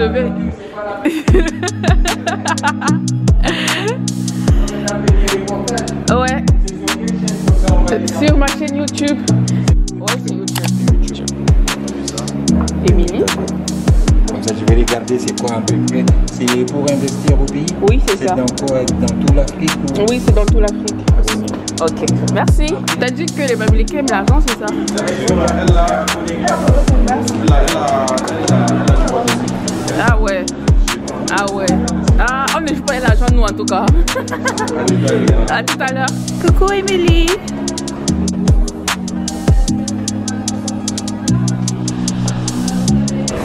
devait. Ouais. Sur ma chaîne YouTube. Ouais, c'est YouTube. Émilie. Comme ça, je vais regarder c'est quoi à peu près. C'est pour investir au pays? Oui, c'est ça. C'est dans quoi? Dans toute l'Afrique ou... Oui, c'est dans toute l'Afrique. Ok, merci. T'as dit que les Bamileke aiment l'argent, c'est ça? Ah ouais. Ah ouais. Ah, on ne joue pas l'argent nous en tout cas. À tout à l'heure. Coucou Émilie.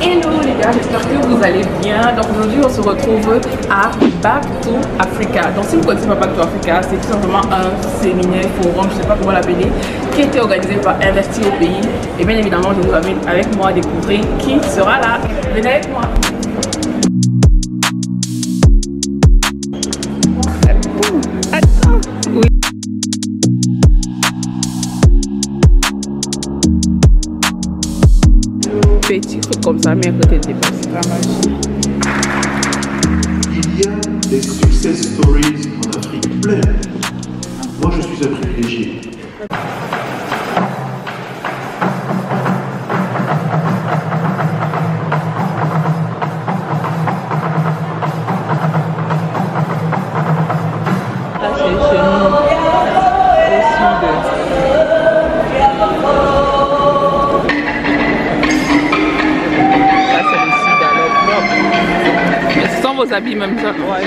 Hello les gars, j'espère que vous allez bien. Donc aujourd'hui on se retrouve à Back to Africa. Donc si vous ne connaissez pas Back to Africa, c'est tout simplement un séminaire, forum, je ne sais pas comment l'appeler, qui a été organisé par Investir au pays. Et bien évidemment je vous amène avec moi à découvrir qui sera là. Venez avec moi. Attends. Oui. Petit truc comme ça, mais à côté de il y a des success stories en Afrique plein. Moi, je suis un privilégié. Ça, c'est chez nous, au sud. Ce sont vos habits même ça. Ouais.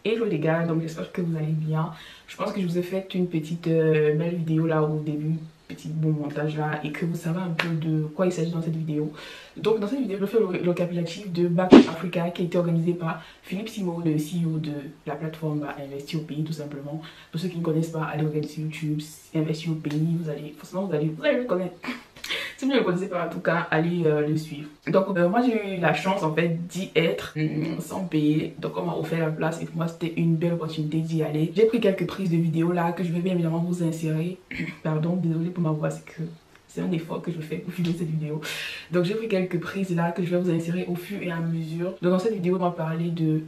Hello les gars, donc j'espère que vous allez bien. Je pense que je vous ai fait une petite belle vidéo là au début, petit bon montage là, et que vous savez un peu de quoi il s'agit dans cette vidéo. Donc dans cette vidéo, je fais le récapitulatif de Back to Africa qui a été organisé par Philippe Simo, le CEO de la plateforme Investir au pays tout simplement. Pour ceux qui ne connaissent pas, allez regarder sur YouTube, Investir au pays, forcément vous allez le connaître. Si vous ne le connaissez pas, en tout cas, allez le suivre. Donc, moi, j'ai eu la chance, en fait, d'y être sans payer. Donc, on m'a offert la place et pour moi, c'était une belle opportunité d'y aller. J'ai pris quelques prises de vidéos là que je vais bien évidemment vous insérer. Pardon, désolé pour ma voix, c'est que c'est un effort que je fais au fil de cette vidéo. Donc, j'ai pris quelques prises là que je vais vous insérer au fur et à mesure. Donc, dans cette vidéo, on va parler de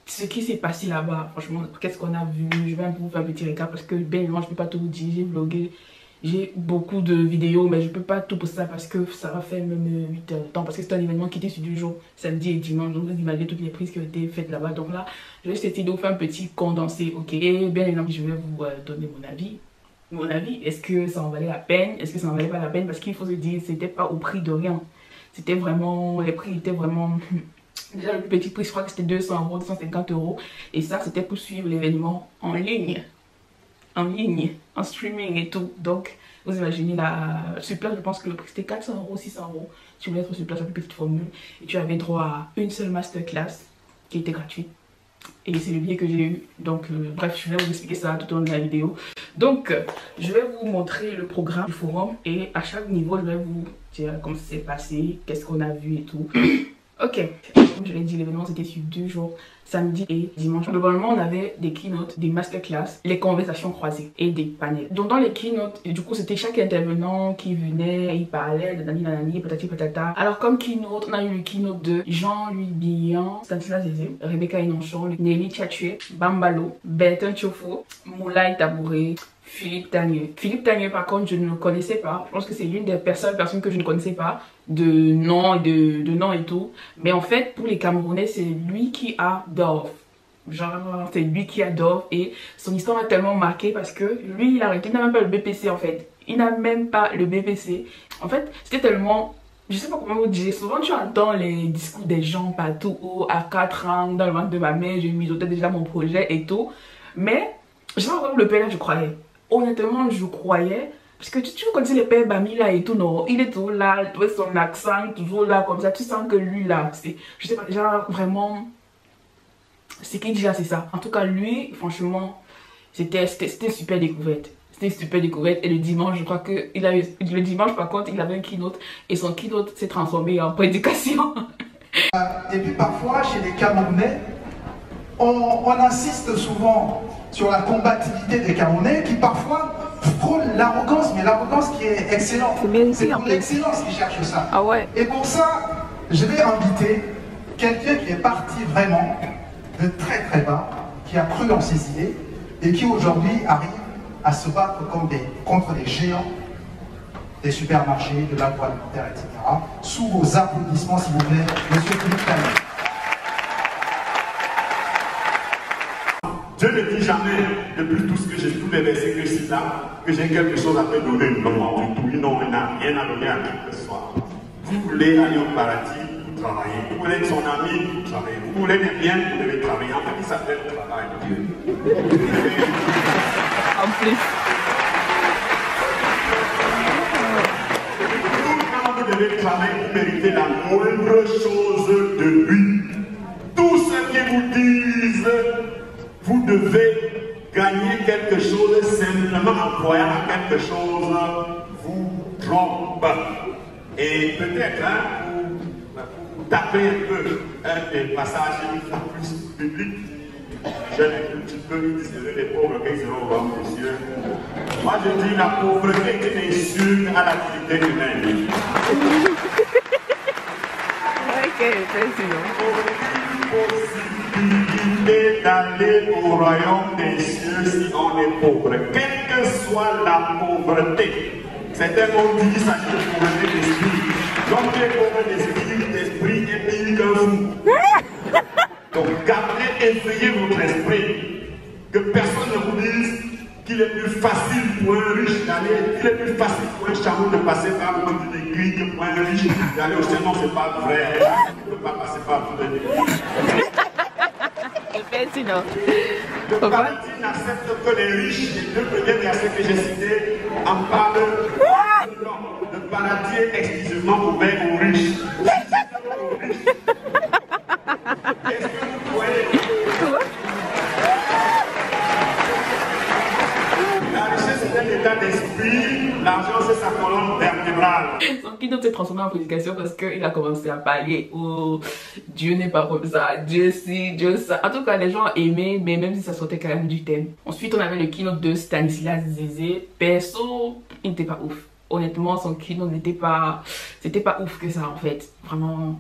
ce qui s'est passé là-bas. Franchement, qu'est-ce qu'on a vu. Je vais un peu vous faire un petit récap parce que, bien évidemment, je ne peux pas tout vous dire. J'ai vlogué. J'ai beaucoup de vidéos, mais je peux pas tout poster ça parce que ça va faire même 8 heures de temps. Parce que c'est un événement qui était sur 2 jours, samedi et dimanche. Donc vous imaginez toutes les prises qui ont été faites là-bas. Donc là, je vais essayer de vous faire un petit condensé, ok? Et bien évidemment, je vais vous donner mon avis. Mon avis, est-ce que ça en valait la peine? Est-ce que ça en valait pas la peine? Parce qu'il faut se dire, c'était pas au prix de rien. C'était vraiment, les prix étaient vraiment... Déjà le plus petit prix, je crois que c'était 200 €, 250 €. Et ça, c'était pour suivre l'événement en ligne, en streaming et tout. Donc, vous imaginez, sur place, je pense que le prix c'était 400 €, 600 €. Tu voulais être sur place, la plus petite formule. Et tu avais droit à une seule masterclass qui était gratuite. Et c'est le billet que j'ai eu. Donc, bref, je vais vous expliquer ça tout au long de la vidéo. Donc, je vais vous montrer le programme du forum. Et à chaque niveau, je vais vous dire comment ça s'est passé, qu'est-ce qu'on a vu et tout. Ok, comme je l'ai dit, l'événement c'était sur 2 jours, samedi et dimanche. Globalement, on avait des keynotes, des masterclass, les conversations croisées et des panels. Donc dans les keynotes, du coup, c'était chaque intervenant qui venait, il parlait de nanani, patati patata. Alors comme keynote, on a eu le keynote de Jean-Louis Billon, Stanislas Zézé, Rebecca Inonchon, Nelly Tchatchoué, Bambalo, Bertin Tchofo, Moulay Tabouré, Philippe Tagneux. Philippe Tagneux, par contre, je ne le connaissais pas. Je pense que c'est l'une des personnes que je ne connaissais pas de nom et tout. Mais en fait, pour les Camerounais, c'est lui qui a Dove. Genre, c'est lui qui a Dove. Et son histoire m'a tellement marqué parce que lui, il n'a même pas le BPC en fait. Il n'a même pas le BPC. En fait, c'était tellement... Je sais pas comment vous dire. Souvent, tu entends les discours des gens partout. Oh, à 4 ans, dans le ventre de ma mère, j'ai mijoté déjà mon projet et tout. Mais, je sais pas pourquoi le père, je croyais. Honnêtement, je croyais, parce que tu connais le père Bami là et tout, non, il est toujours là, son accent, toujours là, comme ça, tu sens que lui là, c'est, je sais pas, déjà vraiment, c'est qu'il dit là, c'est ça. En tout cas, lui, franchement, c'était une super découverte. C'était une super découverte. Et le dimanche, je crois que le dimanche, par contre, il avait un keynote, et son keynote s'est transformé en prédication. Et puis parfois, chez les Camerounais, on insiste souvent sur la combativité des Camerounais qui parfois frôlent l'arrogance, mais l'arrogance qui est excellente. C'est pour l'excellence qu'ils cherchent ça. Ah ouais. Et pour ça, je vais inviter quelqu'un qui est parti vraiment de très très bas, qui a cru en ses idées et qui aujourd'hui arrive à se battre contre des géants des supermarchés, de l'agroalimentaire, etc. Sous vos applaudissements, s'il vous plaît, Monsieur Philippe Tagneux. Je ne dis jamais, depuis tout ce que j'ai, tous les versets que je cite là, que j'ai quelque chose à te donner. Non, du tout. Non, il n'a rien à donner à qui que ce soit. Vous voulez aller au paradis, vous travaillez. Vous voulez être son ami, vous travaillez. Vous voulez des biens, vous devez travailler. En fait, il s'appelle le travail de Dieu. En plus. Quand vous devez travailler, vous méritez la moindre chose de lui. Tous ceux qui vous disent vous devez gagner quelque chose simplement en croyant à quelque chose, vous trompez. Et peut-être vous tapez un peu un des passages plus publics. J'aime un petit peu, il dit c'est les pauvres qui seront au royaume des cieux. Moi je dis la pauvreté est une insulte à la dignité humaine. Possibilité d'aller au royaume des cieux si on est pauvre, quelle que soit la pauvreté. Certains ont dit qu'il s'agit de pauvreté d'esprit. Donc tu es pauvre d'esprit est pire qu'un fou. Donc gardez, éveillez votre esprit. Que personne ne vous dise qu'il est plus facile pour un riche d'aller, qu'il est plus facile pour un chameau de passer par le monde d'une aiguille que pour un riche d'aller au ciel. Non, c'est pas vrai. On ne peut pas passer par le monde d'une aiguille. Le paradis n'accepte que les riches. Les 2 premiers versets que j'ai cités en parlent. Le paradis est exclusivement ouvert aux riches. Est-ce que vous croyez? La richesse est un état d'esprit, l'argent c'est sa colonne vertébrale. Son keynote s'est transformé en prédication parce qu'il a commencé à parler. Oh, Dieu n'est pas comme ça, Dieu si, Dieu ça. En tout cas, les gens aimaient, mais même si ça sortait quand même du thème. Ensuite, on avait le keynote de Stanislas Zézé. Perso, il n'était pas ouf. Honnêtement, son keynote n'était pas... C'était pas ouf que ça en fait. Vraiment...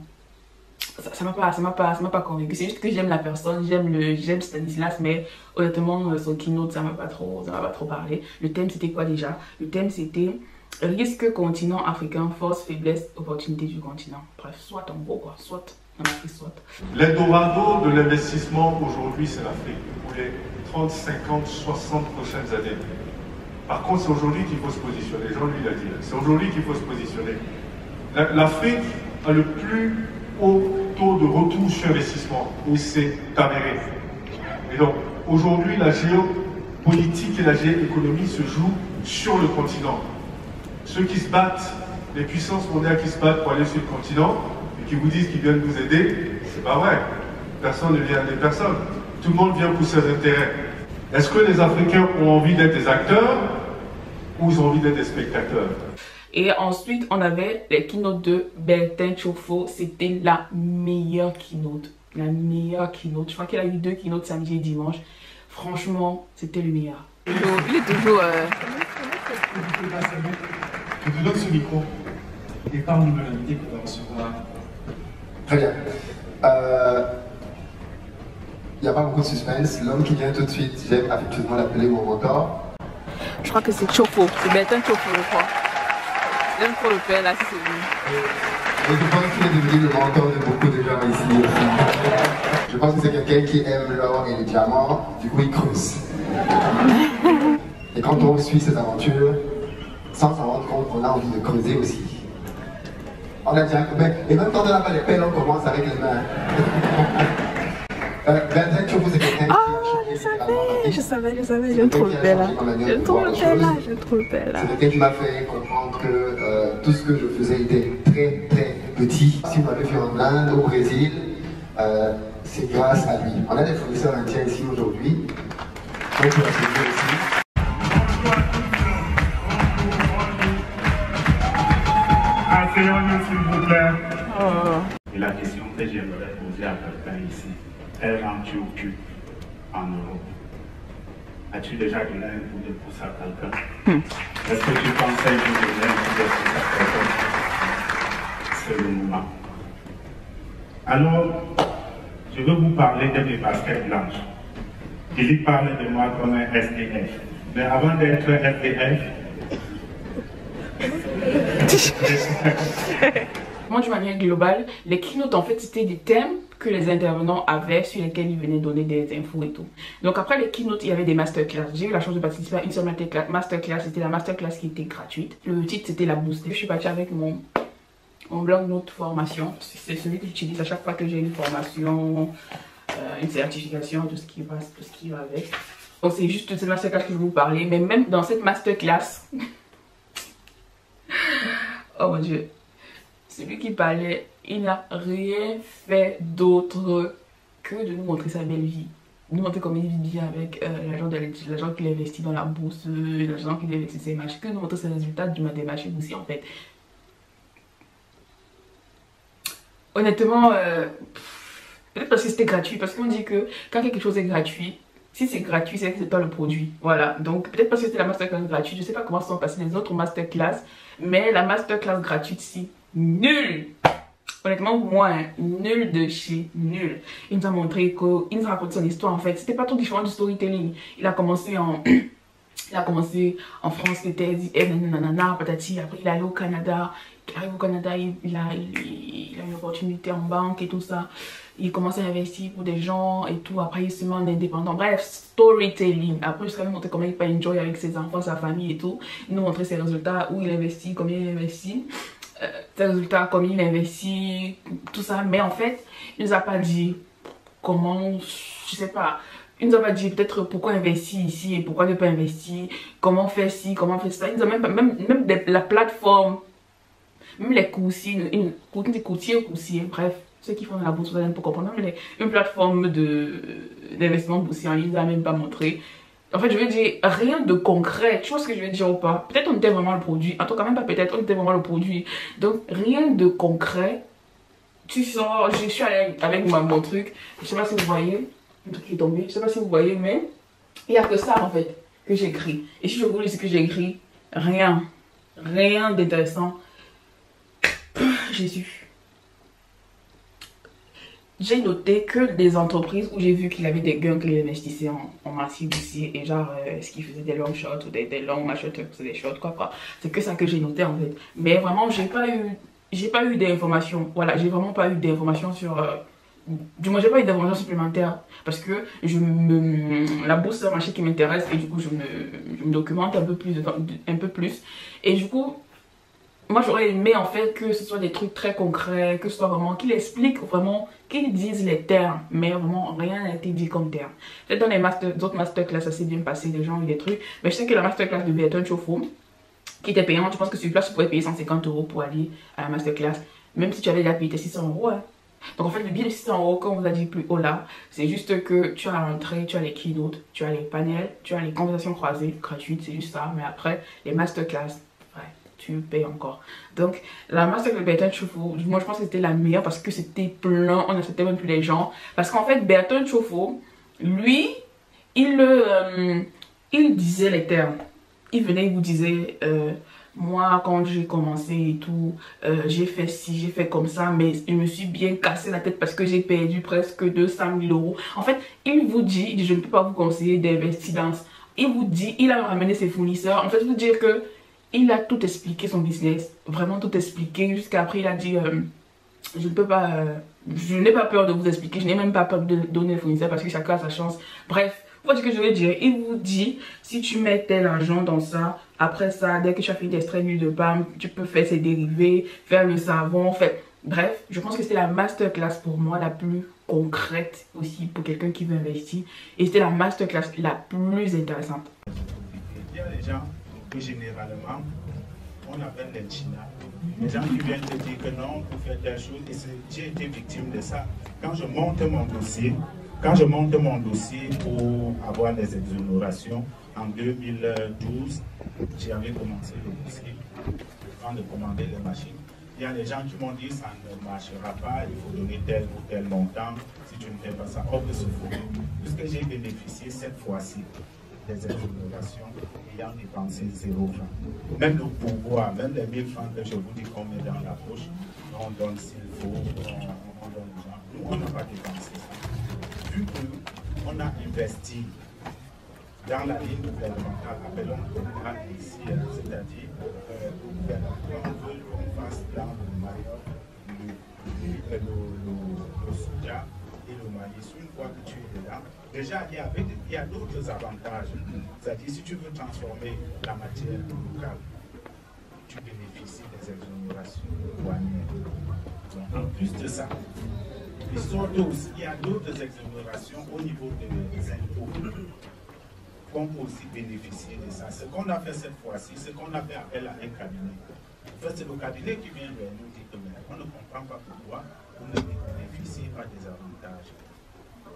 ça m'a pas convaincu. C'est juste que j'aime la personne, j'aime Stanislas, mais honnêtement, son keynote, ça m'a pas trop parlé. Le thème, c'était quoi déjà? Le thème, c'était risque continent africain, force, faiblesse, opportunité du continent. Bref, soit en gros, quoi, soit en Afrique, soit. L'Eldorado de l'investissement aujourd'hui, c'est l'Afrique, pour les 30, 50, 60 prochaines années. Par contre, c'est aujourd'hui qu'il faut se positionner. Jean-Louis l'a dit, c'est aujourd'hui qu'il faut se positionner. L'Afrique a le plus haut taux de retour sur investissement, et c'est avéré. Et donc, aujourd'hui, la géopolitique et la géoéconomie se jouent sur le continent. Ceux qui se battent, les puissances mondiales qui se battent pour aller sur le continent, et qui vous disent qu'ils viennent nous aider, c'est pas vrai. Personne ne vient aider personne. Tout le monde vient pour ses intérêts. Est-ce que les Africains ont envie d'être des acteurs ou ils ont envie d'être des spectateurs? Et ensuite, on avait les keynotes de Bertin Tchofo. C'était la meilleure keynote. La meilleure keynote. Je crois qu'il a eu 2 keynotes samedi et dimanche. Franchement, c'était le meilleur. Il est toujours... Je te donne ce micro et parle-nous de l'invité qu'on va recevoir. Très bien. Il n'y a pas beaucoup de suspense. L'homme qui vient tout de suite, j'aime affectueusement l'appeler mon mentor. Je crois que c'est Tchofo. C'est Bertin Tchofo, je crois. J'aime trop le père là, c'est lui. Et je pense qu'il est devenu le mentor de beaucoup de gens ici aussi. Je pense que c'est quelqu'un qui aime l'or et les diamants, du coup il creuse. Et quand on suit cette aventure, sans s'en rendre compte, on a envie de creuser aussi. On a déjà... Et même quand on n'a pas les pelles, on commence avec les mains. Bertin Tchofo, c'est quelqu'un qui a changé littéralement. Je savais, j'aime trop le père là. J'aime trop le père là, j'aime trop le père là. C'est quelqu'un qui m'a fait comprendre que tout ce que je faisais était très très petit. Si vous m'avez fait en Inde, au Brésil, c'est grâce à lui. On a des fournisseurs indiens ici aujourd'hui. Donc je vais essayer aussi. Asseyons-nous s'il vous plaît. Et la question que j'aimerais poser à quelqu'un ici, quel rentres-tu en Europe? As-tu déjà donné un coup de pouce à quelqu'un? Est-ce que tu conseilles de donner un coup de pouce à quelqu'un? C'est le moment. Alors, je veux vous parler de mes baskets blanches. Il parle de moi comme un SDF. Mais avant d'être SDF, Moi, de manière globale, les keynotes, en fait, c'était des thèmes que les intervenants avaient sur lesquels ils venaient donner des infos et tout. Donc, après les keynotes, il y avait des masterclass. J'ai eu la chance de participer à une seule masterclass. C'était la masterclass qui était gratuite. Le titre, c'était la boost. Je suis partie avec mon blog-notes formation. C'est celui que j'utilise à chaque fois que j'ai une formation, une certification, tout ce qui va avec. Donc, c'est juste cette masterclass que je vais vous parler. Mais même dans cette masterclass... Oh mon Dieu. Celui qui parlait, il n'a rien fait d'autre que de nous montrer sa belle vie. Nous montrer comment il vit bien avec l'agent qui investit dans la bourse, l'agent qui investit ses marchés, que nous montrer ses résultats du mathématique aussi en fait. Honnêtement, peut-être parce que c'était gratuit, parce qu'on dit que quand quelque chose est gratuit, si c'est gratuit, c'est que c'est pas le produit. Voilà, donc peut-être parce que c'était la masterclass gratuite, je sais pas comment sont passées les autres masterclass, mais la masterclass gratuite, si, nul. Honnêtement, moi, nul de chez nul. Il nous a montré qu'il nous a raconté son histoire en fait. C'était pas trop différent du storytelling. Il a commencé en France, il était dit, nanana, patati. Après, il est allé au Canada. Il arrive au Canada, il a une opportunité en banque et tout ça. Il commence à investir pour des gens et tout. Après, il se met en indépendant. Bref, storytelling. Après, je vais montrer comment il peut enjoy avec ses enfants, sa famille et tout. Il nous montrer ses résultats, où il investit, combien il investit. Ses résultats, combien il investit, tout ça. Mais en fait, il nous a pas dit comment, je sais pas. Il nous a pas dit peut-être pourquoi investir ici et pourquoi ne pas investir. Comment faire ci, comment faire ça. Il nous a même la plateforme. Même les coursiers, bref, ceux qui font de la bourse, vous allez pour comprendre, même une plateforme d'investissement boursier en ligne, ils n'ont même pas montré. En fait, je veux dire, rien de concret. Tu vois ce que je veux dire ou pas? Peut-être on était vraiment le produit. En tout cas, même pas peut-être, on était vraiment le produit. Donc, rien de concret. Tu sors, je suis allée avec mon truc. Je sais pas si vous voyez, le truc qui est tombé. Je sais pas si vous voyez, mais il n'y a que ça en fait que j'écris. Et si je vous lis ce que j'ai écrit, rien d'intéressant. Jésus. j'ai noté que des entreprises où j'ai vu qu'il avait des gains, qu'il investissait en massif aussi, et genre, est-ce qu'il faisait des long shots ou des longs machins, des shorts, quoi. C'est que ça que j'ai noté en fait. Mais vraiment, j'ai pas eu d'informations. Voilà, j'ai vraiment pas eu d'informations sur. Du moins, j'ai pas eu d'informations supplémentaires parce que la bourse c'est un marché qui m'intéresse et du coup, je me documente un peu plus. Et du coup, moi j'aurais aimé en fait que ce soit des trucs très concrets, que ce soit vraiment qu'il explique vraiment, qu'il dise les termes, mais vraiment rien n'a été dit comme terme. Peut-être dans les autres masterclass ça s'est bien passé, les gens ont eu des trucs, mais je sais que la masterclass de Berton Chofo qui était payante, je pense que sur place tu pouvais payer 150 € pour aller à la masterclass, même si tu avais déjà payé tes 600 €. Hein. Donc en fait le billet de 600 €, comme on vous a dit plus haut là, c'est juste que tu as l'entrée, tu as les keynotes, tu as les panels, tu as les conversations croisées gratuites, c'est juste ça, mais après les masterclass, tu payes encore. Donc la masterclass de Berton Chofo, moi je pense que c'était la meilleure parce que c'était plein, on n'acceptait même plus les gens. Parce qu'en fait Berton Chofo, lui, il disait les termes. Il venait, il vous disait, moi quand j'ai commencé et tout, j'ai fait ci, j'ai fait comme ça, mais je me suis bien cassé la tête parce que j'ai perdu presque 200 000 €. En fait, il vous dit, je ne peux pas vous conseiller d'investir dans... Il vous dit, il a ramené ses fournisseurs. En fait, vous dire que il a tout expliqué son business, vraiment tout expliqué, jusqu'à après il a dit je ne peux pas, je n'ai pas peur de vous expliquer, je n'ai même pas peur de donner le fournisseur parce que chacun a sa chance. Bref, vous voyez ce que je veux dire, il vous dit si tu mets tel argent dans ça, après ça, dès que tu as fini d'extraire l'huile de palme, tu peux faire ses dérivés, faire le savon, faire... Bref, je pense que c'était la masterclass pour moi la plus concrète aussi pour quelqu'un qui veut investir et c'était la masterclass la plus intéressante. Il y a des gens que généralement on appelle les China. Les gens qui viennent te dire que non, pour faire telle chose, et j'ai été victime de ça. Quand je monte mon dossier pour avoir les exonérations en 2012, j'avais commencé le dossier avant de commander les machines. Il y a des gens qui m'ont dit ça ne marchera pas, il faut donner tel ou tel montant si tu ne fais pas ça. Or que ce faux. Puisque j'ai bénéficié cette fois-ci des exonérations ayant dépensé 0 francs. Même le pourboire, même les 1000 francs que je vous dis qu'on met dans la poche, on donne s'il faut, on donne aux gens. Nous, on n'a pas dépensé ça. Vu qu'on a investi dans la ligne gouvernementale, appelons-la ici, c'est-à-dire on veut qu'on fasse dans le Mayotte, le soja et le maïs. Une fois que tu es dedans, déjà il y a d'autres avantages. C'est-à-dire si tu veux transformer la matière locale, tu bénéficies des exonérations douanières. Donc, en plus de ça, il y a d'autres exonérations au niveau des impôts. On peut aussi bénéficier de ça. Ce qu'on a fait cette fois-ci, c'est qu'on a fait appel à un cabinet. En fait, c'est le cabinet qui vient vers nous dire que on ne comprend pas pourquoi vous ne bénéficiez pas des avantages.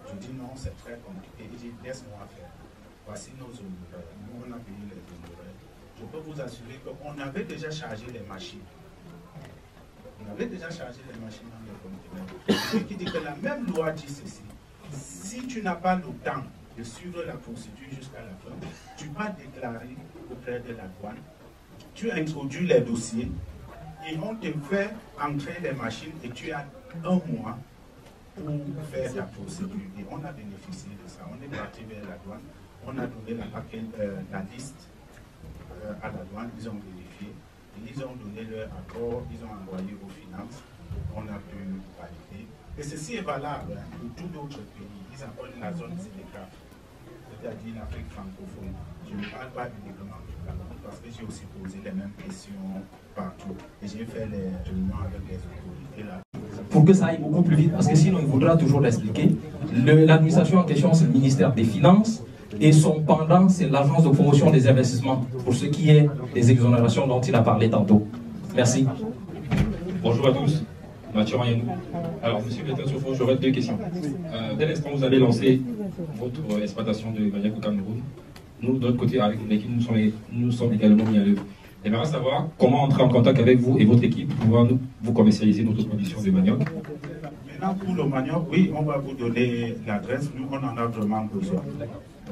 Je dis non, c'est très compliqué. Il dit laisse-moi faire. Voici nos honoraires. Nous, on a payé les honoraires. Je peux vous assurer qu'on avait déjà chargé les machines. On avait déjà chargé les machines dans les conteneurs. Ce qui dit que la même loi dit ceci. Si tu n'as pas le temps de suivre la procédure jusqu'à la fin, tu vas déclarer auprès de la douane, tu introduis les dossiers et on te fait entrer les machines et tu as 1 mois pour faire ta procédure. Et on a bénéficié de ça. On est parti vers la douane, on a donné la liste à la douane, ils ont vérifié, et ils ont donné leur accord, ils ont envoyé aux finances, on a pu valider. Et ceci est valable pour tous d'autres pays. Ils appellent la zone CDK. C'est-à-dire l'Afrique francophone. Je ne parle pas uniquement du Cameroun parce que j'ai aussi posé les mêmes questions partout. Et j'ai fait les réunions avec les autorités là. Pour que ça aille beaucoup plus vite, parce que sinon il faudra toujours l'expliquer. L'administration en question, c'est le ministère des Finances. Et son pendant, c'est l'agence de promotion des investissements, pour ce qui est des exonérations dont il a parlé tantôt. Merci. Bonjour à tous. Mathieu Yannou. Alors, monsieur Berton Chofo, j'aurais 2 questions. Dès l'instant où vous avez lancé votre exploitation de manioc au Cameroun, nous, de notre côté, avec l'équipe, nous sommes également mis à l'œuvre. J'aimerais savoir comment entrer en contact avec vous et votre équipe pour pouvoir vous commercialiser notre production de manioc. Maintenant, pour le manioc, oui, on va vous donner l'adresse. Nous, on en a vraiment besoin.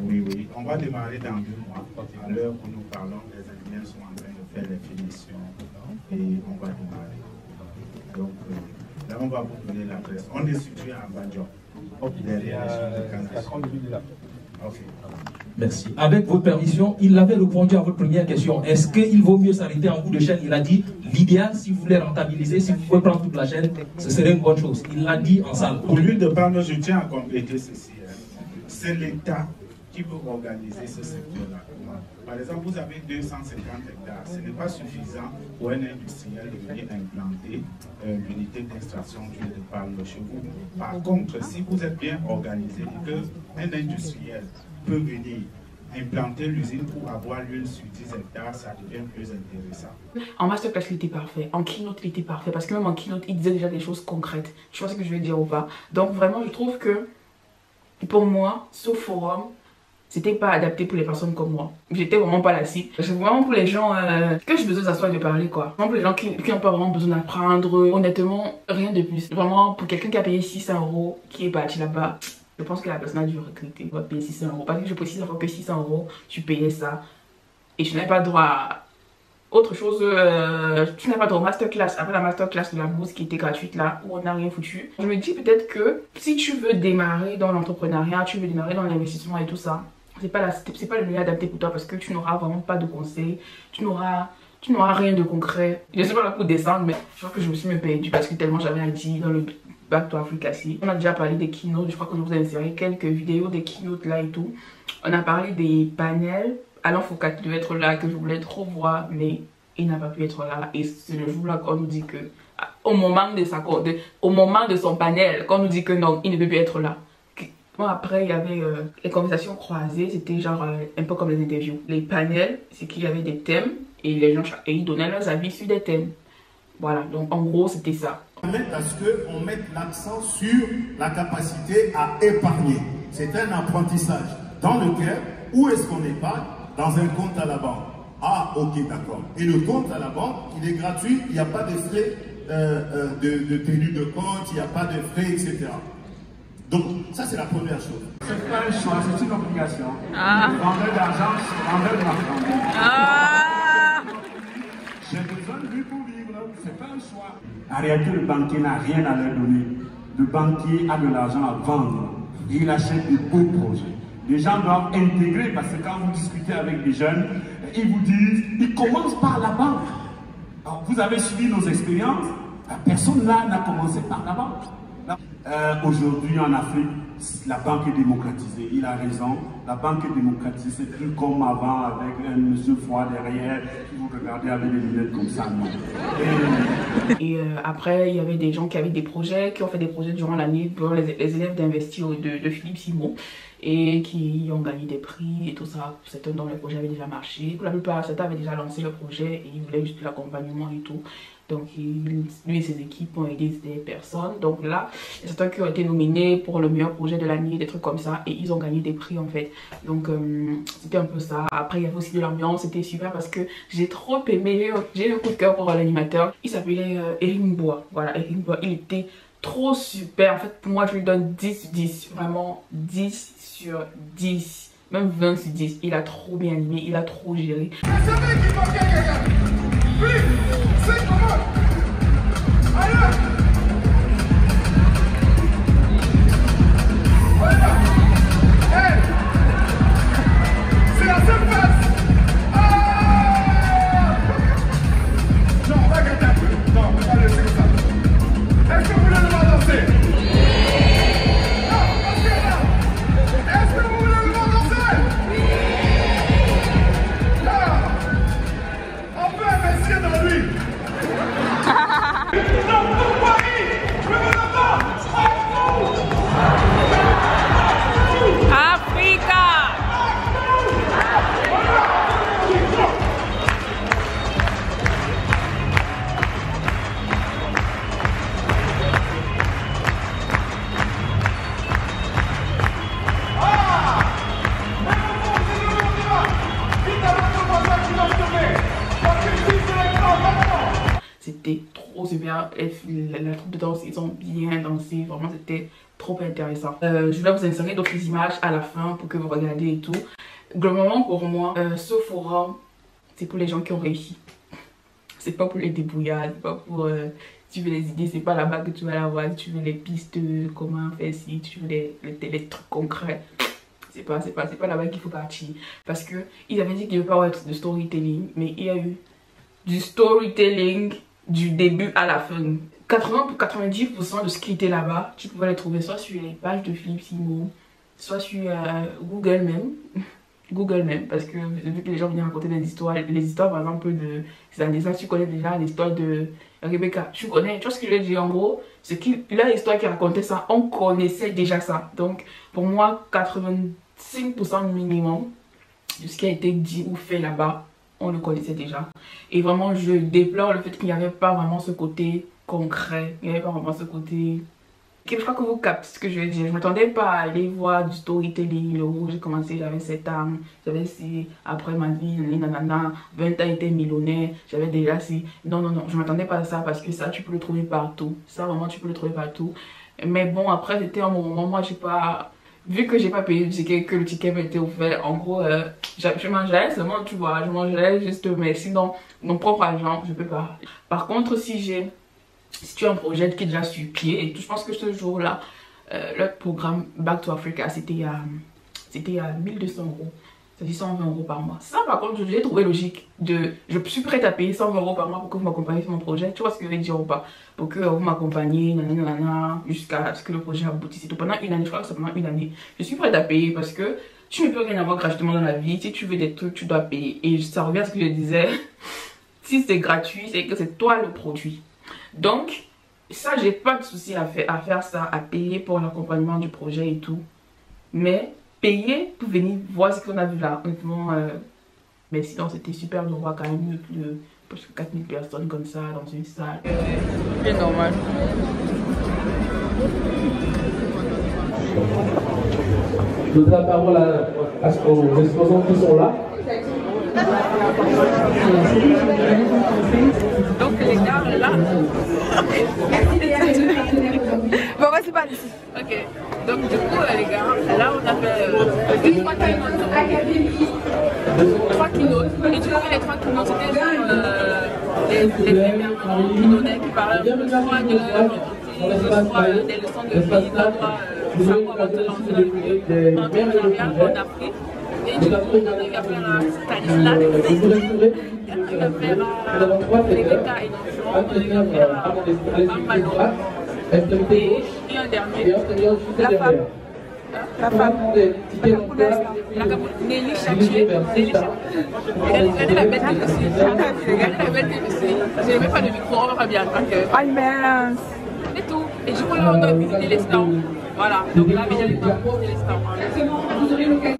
Oui, oui. On va démarrer dans 2 mois. À l'heure où nous parlons, les ingénieurs sont en train de faire les finitions et on va démarrer. Donc, là, on va vous donner l'adresse. On est situé à Badjo, derrière les choses de Canada. Ok. Merci. Avec votre permission, il avait répondu à votre première question. Est-ce qu'il vaut mieux s'arrêter en bout de chaîne? Il a dit, l'idéal, si vous voulez rentabiliser, si vous pouvez prendre toute la chaîne, ce serait une bonne chose. Il l'a dit en salle. Au lieu de prendre, je tiens à compléter ceci. C'est l'État qui peut organiser ce secteur-là. Par exemple, vous avez 250 hectares. Ce n'est pas suffisant pour un industriel de venir implanter l'unité d'extraction d'huile de palme chez vous. Par contre, si vous êtes bien organisé et qu'un industriel peut venir implanter l'usine pour avoir l'huile sur 10 hectares, ça devient plus intéressant. En masterclass, il était parfait. En keynote, il était parfait. Parce que même en keynote, il disait déjà des choses concrètes. Je sais pas ce que je vais dire ou pas. Donc vraiment, je trouve que pour moi, ce forum, c'était pas adapté pour les personnes comme moi. J'étais vraiment pas la cible. C'est vraiment pour les gens que j'ai besoin de s'asseoir et de parler, quoi. Vraiment pour les gens qui n'ont pas vraiment besoin d'apprendre. Honnêtement, rien de plus. Vraiment, pour quelqu'un qui a payé 600 €, qui est parti là-bas, je pense que la personne a dû regretter. On va payer 600 €. Parce que je précise encore que 600 €, tu payais ça. Et je n'avais pas droit à autre chose. Tu n'avais pas droit au masterclass. Après la masterclass de la bourse qui était gratuite là, où on n'a rien foutu. Je me dis peut-être que si tu veux démarrer dans l'entrepreneuriat, tu veux démarrer dans l'investissement et tout ça, c'est pas le milieu adapté pour toi parce que tu n'auras vraiment pas de conseils, tu n'auras rien de concret. Je ne sais pas là pour descendre, mais je crois que je me suis même perdue parce que tellement j'avais dit dans le Back to Africa ici. On a déjà parlé des keynotes, je crois que je vous ai inséré quelques vidéos des keynotes là et tout. On a parlé des panels. Alain Foucault devait être là, que je voulais trop voir, mais il n'a pas pu être là. Et c'est le jour là qu'on nous dit que, au moment de son panel, qu'on nous dit que non, il ne peut plus être là. Bon, après, il y avait les conversations croisées, c'était genre un peu comme les interviews. Les panels, c'est qu'il y avait des thèmes et les gens ils donnaient leurs avis sur des thèmes. Voilà, donc en gros, c'était ça. Parce qu'on met l'accent sur la capacité à épargner. C'est un apprentissage dans lequel, où est-ce qu'on épargne? Dans un compte à la banque. Ah, ok, d'accord. Et le compte à la banque, il est gratuit, il n'y a pas de frais de tenue de compte, il n'y a pas de frais, etc. Donc, ça, c'est la première chose. C'est pas un choix, c'est une obligation. Vendre d'argent, vendre de l'argent. J'ai besoin de lui pour vivre, c'est pas un choix. En réalité, le banquier n'a rien à leur donner. Le banquier a de l'argent à vendre. Il achète de beaux projets. Les gens doivent intégrer, parce que quand vous discutez avec des jeunes, ils vous disent, ils commencent par la banque. Alors, vous avez suivi nos expériences, personne là n'a commencé par la banque. Aujourd'hui en Afrique, la banque est démocratisée, il a raison, la banque est démocratisée, c'est plus comme avant avec un monsieur froid derrière qui vous regardez avec des lunettes comme ça. Non. Et après, il y avait des gens qui avaient des projets, qui ont fait des projets durant l'année, les élèves d'Investir de Philippe Simon, et qui ont gagné des prix et tout ça. Certains dont le projet avait déjà marché, pour la plupart, certains avaient déjà lancé le projet et ils voulaient juste l'accompagnement et tout. Donc lui et ses équipes ont aidé des personnes. Donc là, il y a certains qui ont été nominés pour le meilleur projet de l'année, des trucs comme ça. Et ils ont gagné des prix en fait. Donc c'était un peu ça. Après il y avait aussi de l'ambiance, c'était super parce que j'ai trop aimé. J'ai eu un coup de cœur pour l'animateur. Il s'appelait Eric Bois. Voilà, Eric Bois, il était trop super. En fait pour moi je lui donne 10 sur 10. Vraiment 10 sur 10. Même 20 sur 10. Il a trop bien animé, il a trop géré. C'est comment? Allez! Voilà! Hey! C'est la seule face! Ah! Non, on va gâter un peu. Non, on va pas laisser ça. Est-ce que vous voulez le voir danser? Non, parce que là! Est-ce que vous voulez le voir danser? Là! On peut investir dans lui! C'était trop super, la troupe de danse, ils ont bien dansé, vraiment c'était trop intéressant. Je vais vous insérer d'autres images à la fin pour que vous regardiez et tout. Globalement pour moi, ce forum, c'est pour les gens qui ont réussi. C'est pas pour les débrouillards, c'est pas pour Si tu veux les idées, c'est pas là-bas que tu vas l'avoir. Si tu veux les pistes, comment faire si tu veux les trucs concrets, c'est pas là-bas qu'il faut partir. Parce que ils avaient dit qu'il ne veut pas avoir de storytelling, mais il y a eu du storytelling du début à la fin. 90% de ce qui était là-bas, tu pouvais les trouver soit sur les pages de Philippe Simo, soit sur Google même, parce que vu que les gens viennent raconter des histoires, les histoires par exemple de ces années, tu connais déjà l'histoire de Rebecca, tu vois ce que je veux dire en gros, c'est que là l'histoire qui racontait ça, on connaissait déjà ça. Donc pour moi 85% minimum de ce qui a été dit ou fait là-bas, on le connaissait déjà. Et vraiment je déplore le fait qu'il n'y avait pas vraiment ce côté concret, il n'y avait pas vraiment ce côté... Je crois que vous captez ce que je veux dire. Je ne m'attendais pas à aller voir du storytelling. Où j'ai commencé, j'avais 7 ans, j'avais si après ma vie, nanana, 20 ans, j'étais millionnaire, j'avais déjà si. Non, je ne m'attendais pas à ça parce que ça, tu peux le trouver partout. Ça, vraiment, tu peux le trouver partout. Mais bon, après, c'était un moment, moi, j'ai pas. Vu que j'ai pas payé le ticket, que le ticket m'était offert, en gros, je mangeais seulement, tu vois, je mangeais juste, mais sinon, mon propre argent, je peux pas. Par contre, si tu as un projet qui est déjà sur pied, et tout, je pense que ce jour-là, le programme Back to Africa, c'était à 1200 €. C'est-à-dire 120 € par mois. Ça, par contre, j'ai trouvé logique de... Je suis prête à payer 120 € par mois pour que vous m'accompagniez sur mon projet. Tu vois ce que je veux dire ou pas? Pour que vous m'accompagniez, jusqu'à ce que le projet aboutisse. Et tout. Pendant une année, je crois que c'est pendant une année. Je suis prête à payer parce que tu ne peux rien avoir gratuitement dans la vie. Si tu veux des trucs, tu dois payer. Et ça revient à ce que je disais. Si c'est gratuit, c'est que c'est toi le produit. Donc, ça, j'ai pas de souci à faire ça, à payer pour l'accompagnement du projet et tout. Mais payer pour venir voir ce qu'on a vu là. Honnêtement, mais sinon, c'était super de voir quand même plus de presque 4000 personnes comme ça dans une salle. C'est normal. Je donne la parole aux exposants qui sont là. Donc les gars, là. Bon, vas-y, pas ici. Ok. Donc du coup, les gars, là on a fait 3 keynotes. Et du coup, les 3 keynotes, c'était les premières qui donnaient, qui parlaient de leur des leçons de vie, en Afrique. Et du coup, on a eu affaire à Stanislas, on a eu affaire à Rebecca et Nancy, on a eu affaire à Malo. Et un dernier, la femme. La femme. Nelly Chachoué. Regardez la bête que je suis. Regardez la bête que je suis. Je n'ai même pas de micro, on va pas bien. Ah mince. Et tout. Et du coup, là, on doit visiter les stands. Voilà. Donc là, il y a les stands. Vous aurez l'occasion.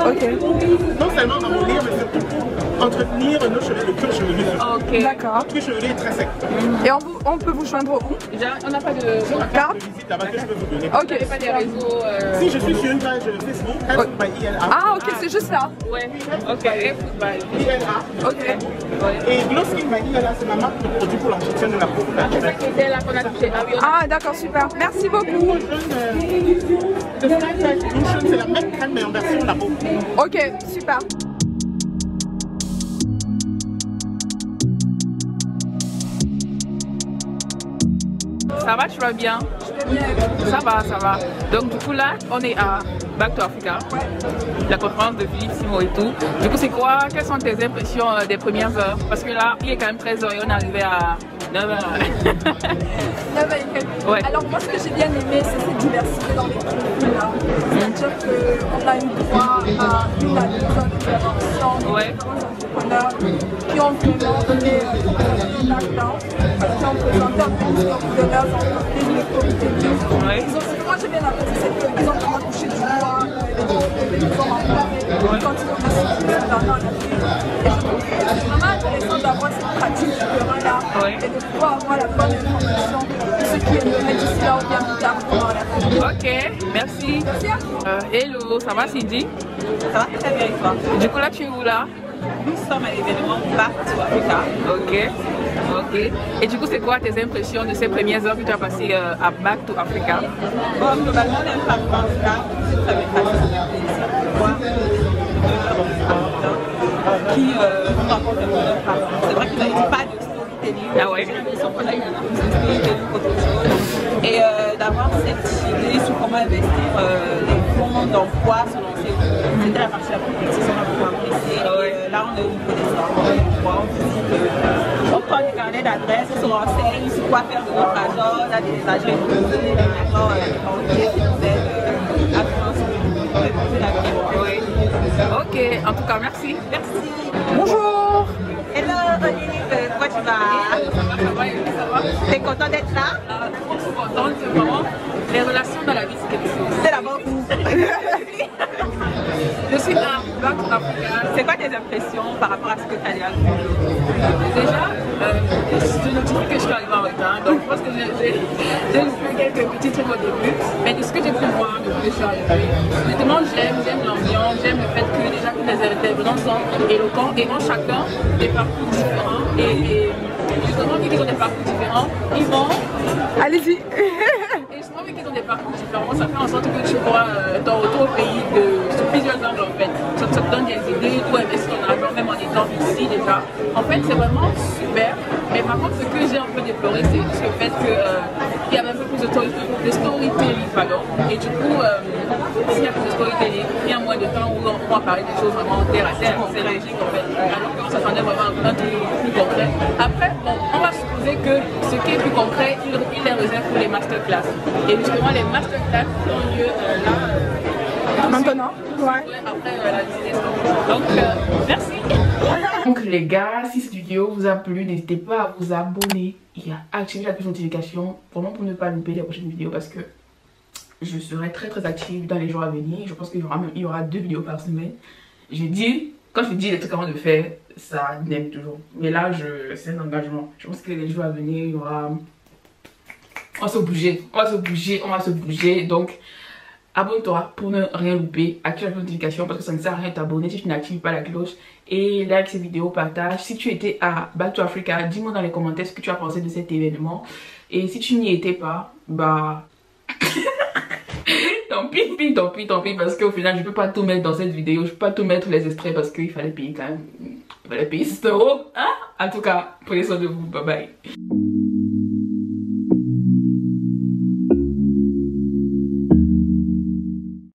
Ok. Non seulement à mollir, mais surtout entretenir nos cheveux, le cuir chevelu. Ok. D'accord. Le cuir chevelu est très sec. Et on peut vous joindre où? On n'a pas de carte de visite là-bas que je peux vous donner. Ok. Vous n'avez pas des réseaux Si je suis sur une page Facebook, ILA. Ah ok, c'est juste ça. Ouais. Ok. ILA. Ok. Et Glow Skin by ILA, c'est ma marque de produit pour l'entretien de la peau naturelle. C'est là qu'on a touché. Ah d'accord, super. Merci beaucoup. Le Sky Type Solution, c'est la même crème mais en version de la peau. Ok, super. Ça va, tu vas bien? Ça va. Donc du coup là, on est à Back to Africa, la conférence de Philippe Simo et tout. Du coup c'est quoi? Quelles sont tes impressions des premières heures? Parce que là, il est quand même 13 h et on est arrivé à 9 h. 9 h. Ouais. Alors moi ce que j'ai bien aimé, c'est cette diversité dans l'équipe. C'est-à-dire qu'on a eu droit à une intervention d'entrepreneurs qui ont vraiment donné là-dedans, qui ont présenté un peu de leurs entreprises, les comités de moi j'ai bien apprécié, c'est qu'ils ont vraiment touché du doigt les hommes en place, quand ils ont décidé de se donner en Afrique. Et je trouve que c'est vraiment intéressant d'avoir cette pratique du terrain-là et de pouvoir avoir la bonne information de ce qui est le d'ici là ou bien plus tard pendant la Ok, merci. Hello, ça va Cindy? Ça va très bien et toi? Du coup là tu es où là? Nous sommes à l'événement Back to Africa. Ok, ok. Et du coup c'est quoi tes impressions de ces premières heures que tu as passées à Back to Africa? Bon, globalement l'impact en tout cas, ça m'est qui nous raconte un peu leur parcours. C'est vrai qu'il n'y a pas de storytelling. Ah ouais? J'ai l'impression qu'on a eu un storytelling autre chose. Et d'avoir cette idée sur comment investir les fonds d'emploi selon c'était la partie la plus précise, on a beaucoup apprécié. Là on est au niveau des emplois, on prend des carnets d'adresses, on se renseigne sur quoi faire de notre argent, on a des agents immobiliers, des agents banquiers qui nous aident à financer la vie. Ok, en tout cas merci. Merci. Bonjour. Hello Olive, comment tu vas? Ça va. T'es content d'être là? Je suis contente, c'est vraiment les relations dans la vie c'est quelque chose. C'est d'abord où? Je suis à Back to Africa. C'est quoi tes impressions par rapport à ce que tu as dit? Déjà, je notifie que je suis arrivée en retard, donc je pense que j'ai loupé quelques petits trucs au début, mais de ce que j'ai pu voir depuis que je suis arrivée, honnêtement j'aime l'ambiance, j'aime le fait que déjà tous les intervenants sont éloquents et ont chacun des parcours différents et justement vu qu'ils ont des parcours différents, ils vont... Allez-y. Et justement vu qu'ils ont des parcours différents, ça fait en sorte que tu vois ton retour au pays sur plusieurs angles en fait. Ça te donne des idées, où investir ton argent même en étant ici déjà. En fait c'est vraiment super, mais par contre ce que j'ai un peu déploré c'est juste le fait qu'il y avait un peu plus de storytelling, pardon. Et du coup, s'il y a plus de storytelling, il y a moins de temps où on va parler des choses vraiment terre à terre, c'est logique en fait. Alors qu'on s'attendait vraiment à un truc plus concret. Après, bon, on va supposer que ce qui est plus concret, il est réservé pour les masterclass. Et justement, les masterclass qui ont lieu là. Maintenant? Ouais. Après la business. Donc, merci. Donc les gars, si cette vidéo vous a plu, n'hésitez pas à vous abonner et à activer la petite notification vraiment pour ne pas louper les prochaines vidéos parce que je serai très active dans les jours à venir. Je pense qu'il y aura 2 vidéos par semaine. Quand je dis les trucs avant de faire, ça n'aime toujours. Mais là, c'est un engagement. Je pense que les jours à venir, il y aura... On va se bouger. Donc, abonne-toi pour ne rien louper. Active la notification parce que ça ne sert à rien de t'abonner si tu n'actives pas la cloche. Et like cette vidéo, partage. Si tu étais à Back to Africa, dis-moi dans les commentaires ce que tu as pensé de cet événement. Et si tu n'y étais pas, bah... tant pis parce qu'au final je peux pas tout mettre dans cette vidéo, je peux pas tout mettre les extraits parce qu'il fallait payer quand même, il fallait payer 6 €, hein. En tout cas, prenez soin de vous, bye bye.